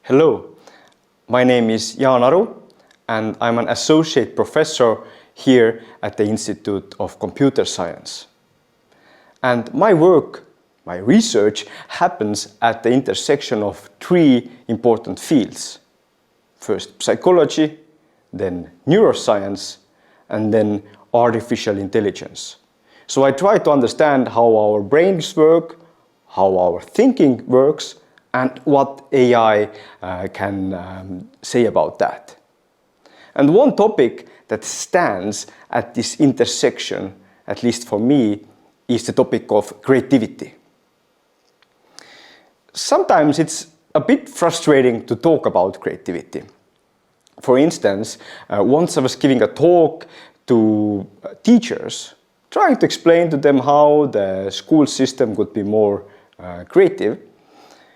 Hello, my name is Jaan and I'm an associate professor here at the Institute of Computer Science. And my work, my research, happens at the intersection of three important fields. First psychology, then neuroscience, and then artificial intelligence. So I try to understand how our brains work, how our thinking works, and what AI can say about that. And one topic that stands at this intersection, at least for me, is the topic of creativity. Sometimes it's a bit frustrating to talk about creativity. For instance, once I was giving a talk to teachers, trying to explain to them how the school system could be more creative,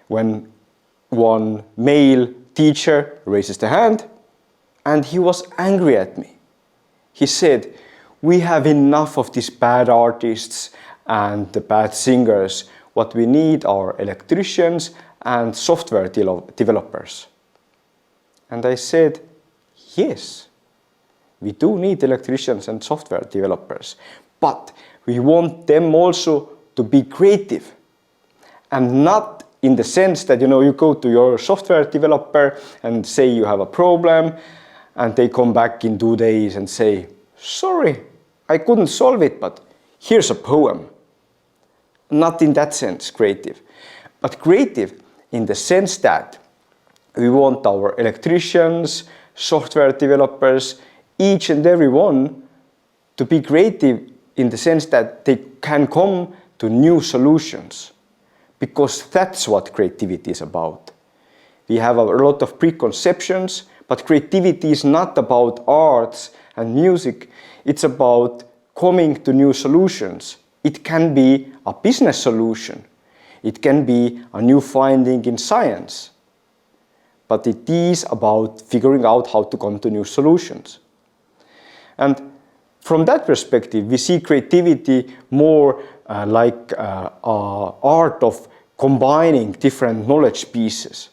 when one male teacher raises the hand and he was angry at me. He said, "We have enough of these bad artists and the bad singers. What we need are electricians and software developers." And I said, yes, we do need electricians and software developers, but we want them also to be creative. And not in the sense that, you go to your software developer and say you have a problem, and they come back in 2 days and say, "Sorry, I couldn't solve it, but here's a poem." Not in that sense creative, but creative in the sense that we want our electricians, software developers, each and every one to be creative in the sense that they can come to new solutions. Because that's what creativity is about. We have a lot of preconceptions, but creativity is not about arts and music. It's about coming to new solutions. It can be a business solution. It can be a new finding in science. But it is about figuring out how to come to new solutions. And from that perspective, we see creativity more like art of combining different knowledge pieces.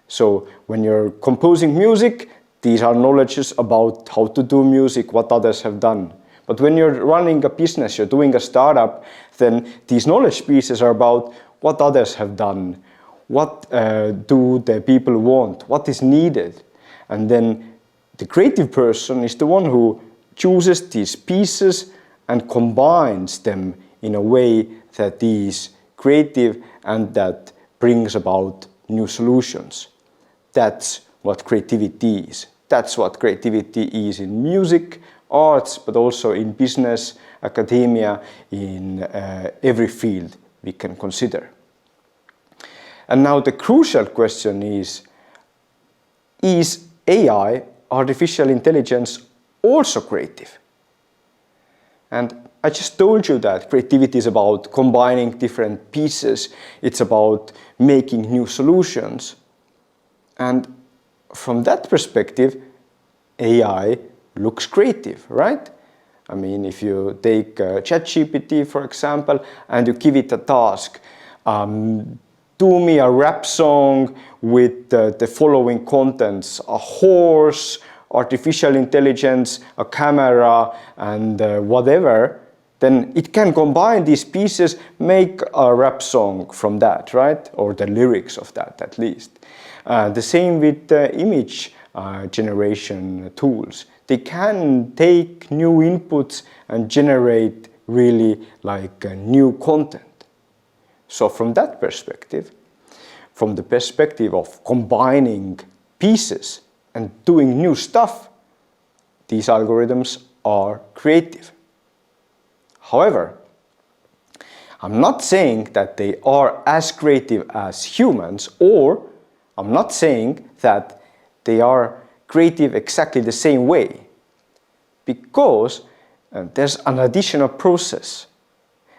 So when you're composing music, these are knowledges about how to do music, what others have done. But when you're running a business, you're doing a startup, then these knowledge pieces are about what others have done, what do the people want, what is needed. And then the creative person is the one who chooses these pieces and combines them in a way that is creative and that brings about new solutions. That's what creativity is. That's what creativity is in music, arts, but also in business, academia, in every field we can consider. And now the crucial question is AI, artificial intelligence, also creative? And I just told you that creativity is about combining different pieces. It's about making new solutions. And from that perspective, AI looks creative, right? I mean, if you take ChatGPT, for example, and you give it a task, do me a rap song with the following contents: a horse, artificial intelligence, a camera, and whatever, then it can combine these pieces, make a rap song from that, right? Or the lyrics of that, at least. The same with image generation tools. They can take new inputs and generate really new content. So from that perspective, from the perspective of combining pieces and doing new stuff, these algorithms are creative. However, I'm not saying that they are as creative as humans, or I'm not saying that they are creative exactly the same way, because there's an additional process.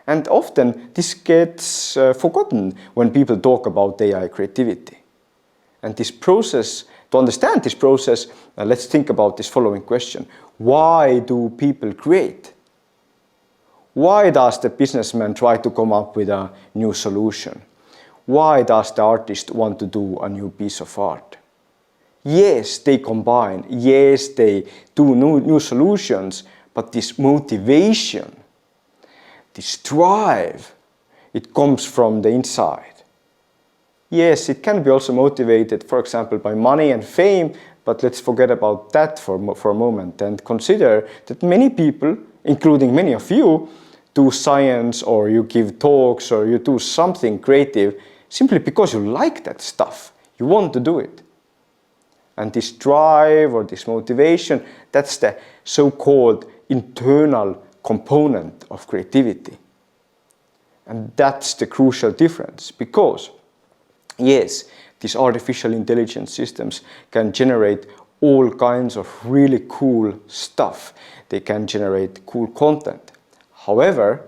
And often this gets forgotten when people talk about AI creativity. And this process, to understand this process, let's think about this following question. Why do people create? Why does the businessman try to come up with a new solution? why does the artist want to do a new piece of art? Yes, they combine, yes, they do new solutions, but this motivation, this drive, it comes from the inside. Yes, it can be also motivated, for example, by money and fame, but let's forget about that for a moment and consider that many people, including many of you, do science or you give talks or you do something creative simply because you like that stuff. You want to do it. And this drive or this motivation, that's the so-called internal component of creativity. And that's the crucial difference because, yes, these artificial intelligence systems can generate all kinds of really cool stuff. They can generate cool content. However,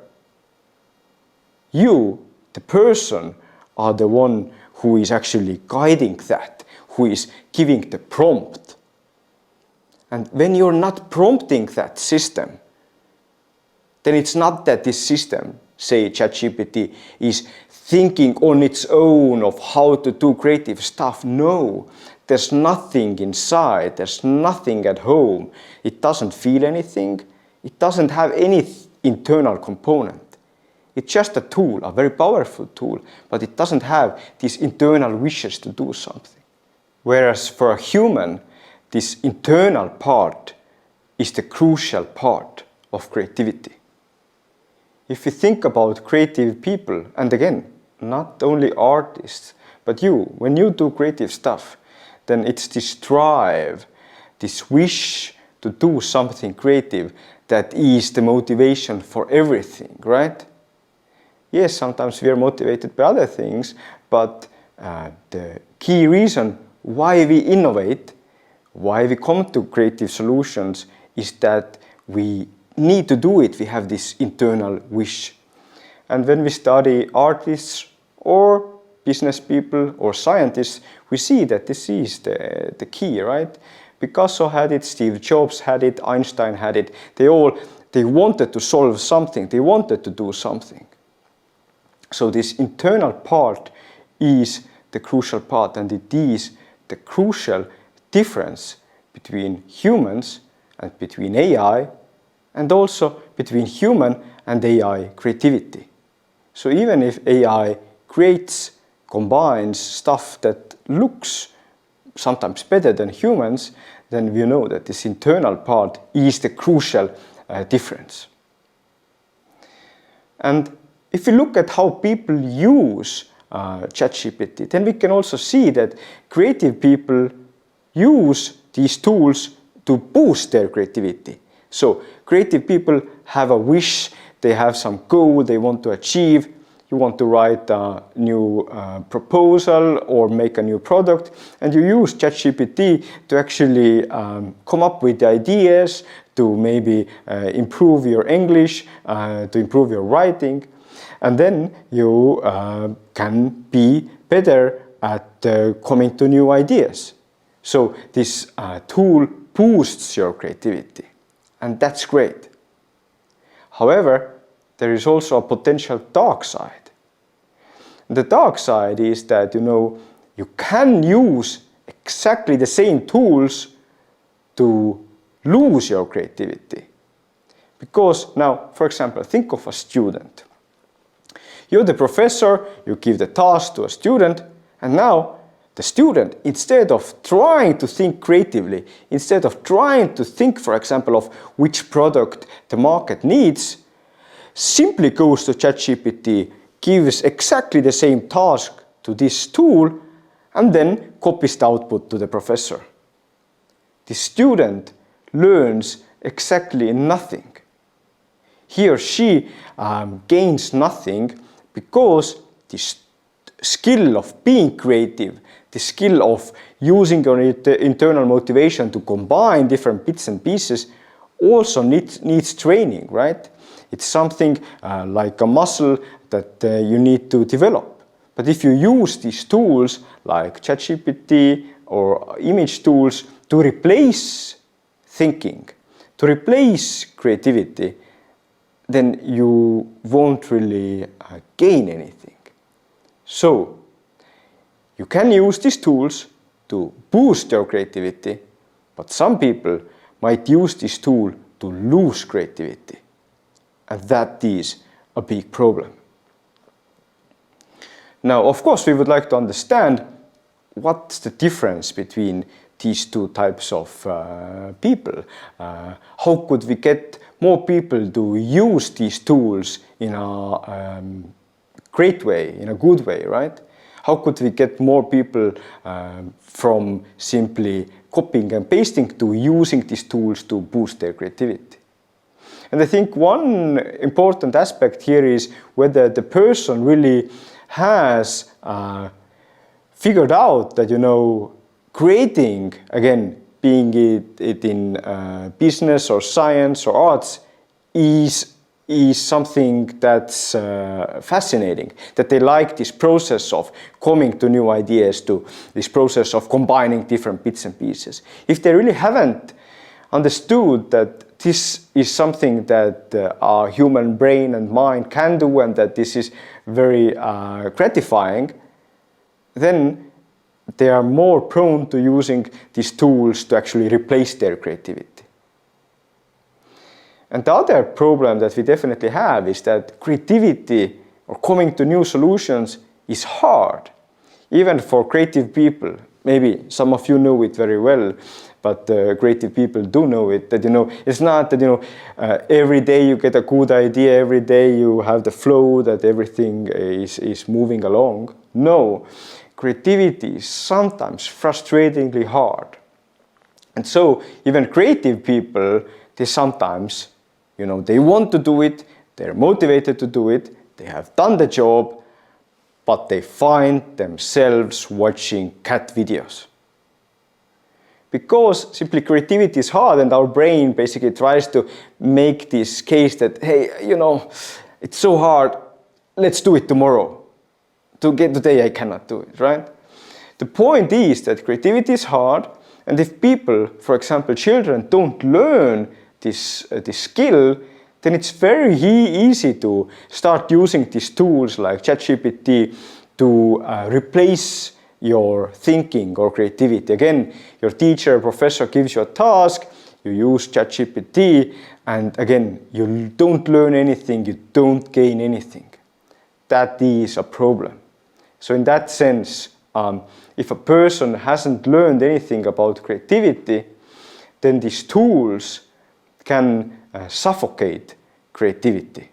you, the person, are the one who is actually guiding that, who is giving the prompt. And when you're not prompting that system, then it's not that this system, say ChatGPT, is thinking on its own of how to do creative stuff. No, there's nothing inside, there's nothing at home. It doesn't feel anything, it doesn't have any internal component. It's just a tool, a very powerful tool, but it doesn't have these internal wishes to do something. Whereas for a human, this internal part is the crucial part of creativity. If you think about creative people, and again, not only artists, but you, when you do creative stuff, then it's this drive, this wish to do something creative that is the motivation for everything, right? Yes, sometimes we are motivated by other things, but the key reason why we innovate, why we come to creative solutions is that we need to do it. We have this internal wish. And when we study artists or business people or scientists, we see that this is the key, right? Picasso had it, Steve Jobs had it, Einstein had it. They wanted to solve something, they wanted to do something. So this internal part is the crucial part, and it is the crucial difference between humans and between AI, and also between human and AI creativity. So even if AI combines stuff that looks sometimes better than humans, then we know that this internal part is the crucial difference. And if you look at how people use ChatGPT, then we can also see that creative people use these tools to boost their creativity. So creative people have a wish, they have some goal they want to achieve. You want to write a new proposal or make a new product, and you use ChatGPT to actually come up with ideas, to maybe improve your English, to improve your writing, and then you can be better at coming to new ideas. So this tool boosts your creativity, and that's great. However, there is also a potential dark side. The dark side is that, you can use exactly the same tools to lose your creativity. Because now, for example, think of a student. You're the professor, you give the task to a student, and now the student, instead of trying to think creatively, instead of trying to think, for example, of which product the market needs, simply goes to ChatGPT, gives exactly the same task to this tool, and then copies the output to the professor. The student learns exactly nothing. He or she gains nothing because this skill of being creative, the skill of using your internal motivation to combine different bits and pieces also needs training, right? It's something like a muscle that you need to develop. But if you use these tools like ChatGPT or image tools to replace thinking, to replace creativity, then you won't really gain anything. So You can use these tools to boost your creativity, but some people might use this tool to lose creativity. And that is a big problem. Now, of course, we would like to understand what's the difference between these two types of people. How could we get more people to use these tools in a great way, in a good way, right? How could we get more people from simply copying and pasting to using these tools to boost their creativity? And I think one important aspect here is whether the person really has figured out that, creating, again, being it in business or science or arts, is something that's fascinating, that they like this process of coming to new ideas, to this process of combining different bits and pieces. If they really haven't understood that this is something that our human brain and mind can do and that this is very gratifying, then they are more prone to using these tools to actually replace their creativity. And the other problem that we definitely have is that creativity or coming to new solutions is hard, even for creative people. Maybe some of you know it very well, but creative people do know it, that it's not that every day you get a good idea, every day you have the flow, that everything is moving along. No, creativity is sometimes frustratingly hard. And so even creative people, they sometimes, they want to do it, they're motivated to do it, they have done the job, but they find themselves watching cat videos. Because simply creativity is hard and our brain basically tries to make this case that, hey, it's so hard, let's do it tomorrow. Today I cannot do it, right? The point is that creativity is hard, and if people, for example, children, don't learn this skill, then it's very easy to start using these tools like ChatGPT to replace your thinking or creativity. Again, your teacher or professor gives you a task, you use ChatGPT, and again, you don't learn anything, you don't gain anything. That is a problem. So in that sense, if a person hasn't learned anything about creativity, then these tools can suffocate creativity.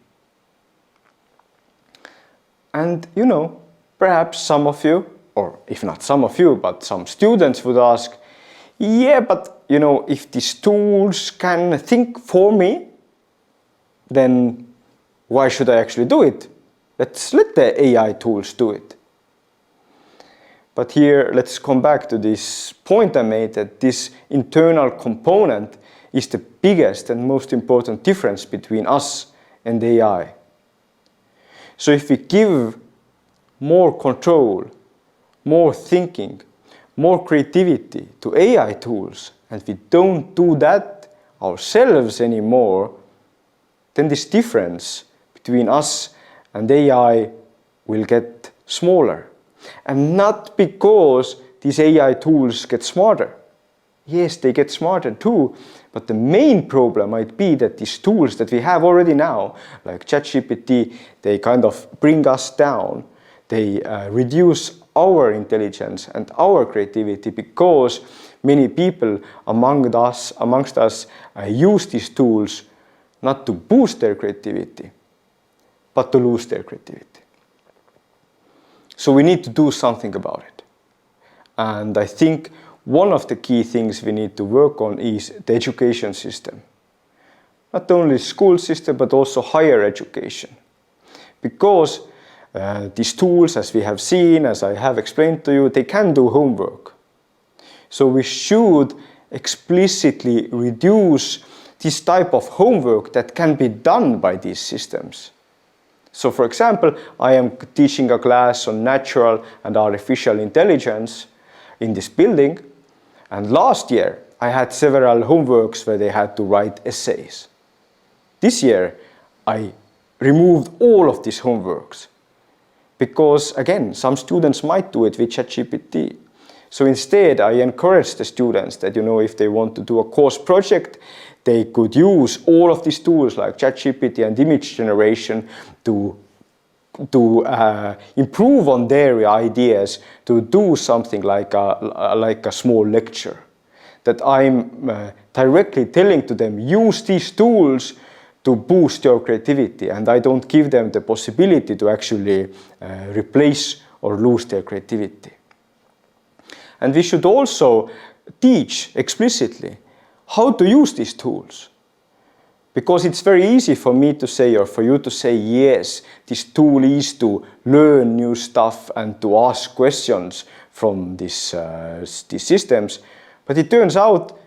And perhaps some of you, or if not some of you, but some students would ask, yeah, but if these tools can think for me, then why should I actually do it? Let's let the AI tools do it. But here, let's come back to this point I made, that this internal component is the biggest and most important difference between us and AI. So if we give more control, more thinking, more creativity to AI tools, and we don't do that ourselves anymore, then this difference between us and AI will get smaller. And not because these AI tools get smarter. Yes, they get smarter too, but the main problem might be that these tools that we have already now, like ChatGPT, they kind of bring us down. They reduce our intelligence and our creativity because many people amongst us use these tools not to boost their creativity, but to lose their creativity. So we need to do something about it. And I think one of the key things we need to work on is the education system. Not only school system, but also higher education. Because these tools, as we have seen, as I have explained to you, they can do homework. So we should explicitly reduce this type of homework that can be done by these systems. So for example, I am teaching a class on natural and artificial intelligence in this building, and last year I had several homeworks where they had to write essays. This year I removed all of these homeworks. because again, some students might do it with ChatGPT. So instead, I encourage the students that, if they want to do a course project, they could use all of these tools like ChatGPT and image generation to improve on their ideas, to do something like a small lecture. That I'm directly telling to them, use these tools to boost your creativity, and I don't give them the possibility to actually replace or lose their creativity. And we should also teach explicitly how to use these tools. Because it's very easy for me to say, or for you to say, yes, this tool is to learn new stuff and to ask questions from these systems. But it turns out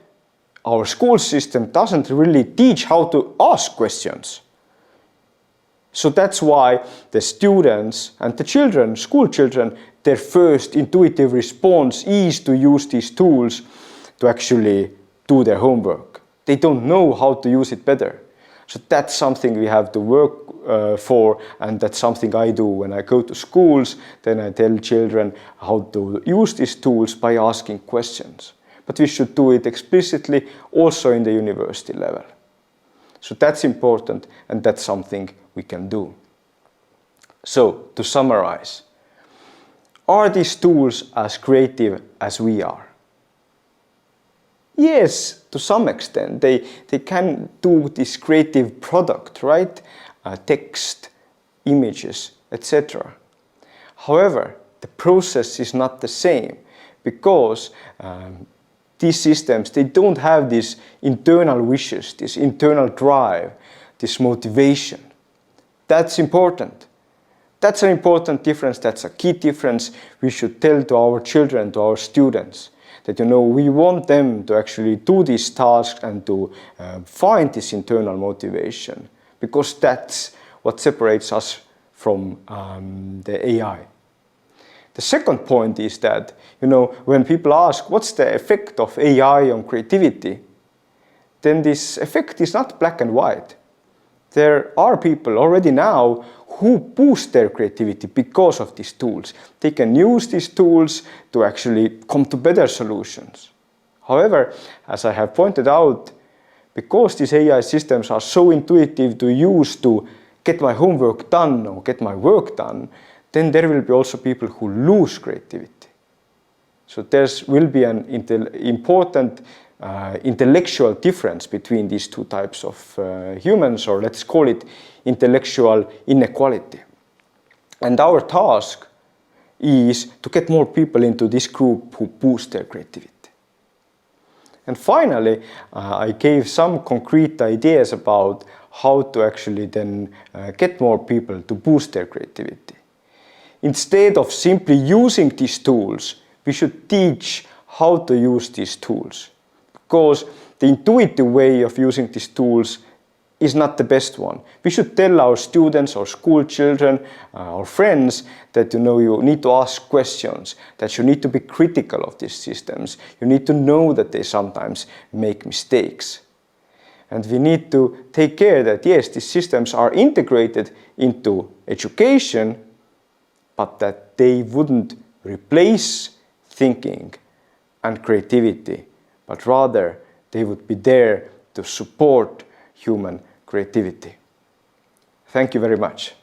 our school system doesn't really teach how to ask questions. So that's why the students and the children, school children, their first intuitive response is to use these tools to actually do their homework. They don't know how to use it better. So that's something we have to work for, and that's something I do when I go to schools. Then I tell children how to use these tools by asking questions. But we should do it explicitly also in the university level. So that's important, and that's something we can do. So, to summarize, are these tools as creative as we are? Yes, to some extent. They can do this creative product, right? Text, images, etc. However, the process is not the same, because these systems, they don't have these internal wishes, this internal drive, this motivation. That's important. That's an important difference. That's a key difference we should tell to our children, to our students. That, we want them to actually do these tasks and to find this internal motivation, because that's what separates us from the AI. The second point is that, when people ask what's the effect of AI on creativity, then this effect is not black and white. There are people already now who boost their creativity because of these tools. They can use these tools to actually come to better solutions. However, as I have pointed out, because these AI systems are so intuitive to use to get my homework done or get my work done, then there will be also people who lose creativity. So there will be an important intellectual difference between these two types of humans, or let's call it intellectual inequality. And our task is to get more people into this group who boost their creativity. And finally, I gave some concrete ideas about how to actually then get more people to boost their creativity. Instead of simply using these tools, we should teach how to use these tools. Because the intuitive way of using these tools is not the best one. We should tell our students, our school children, our friends that you need to ask questions, that you need to be critical of these systems. You need to know that they sometimes make mistakes. And we need to take care that, yes, these systems are integrated into education, but that they wouldn't replace thinking and creativity, but rather they would be there to support human creativity. Thank you very much.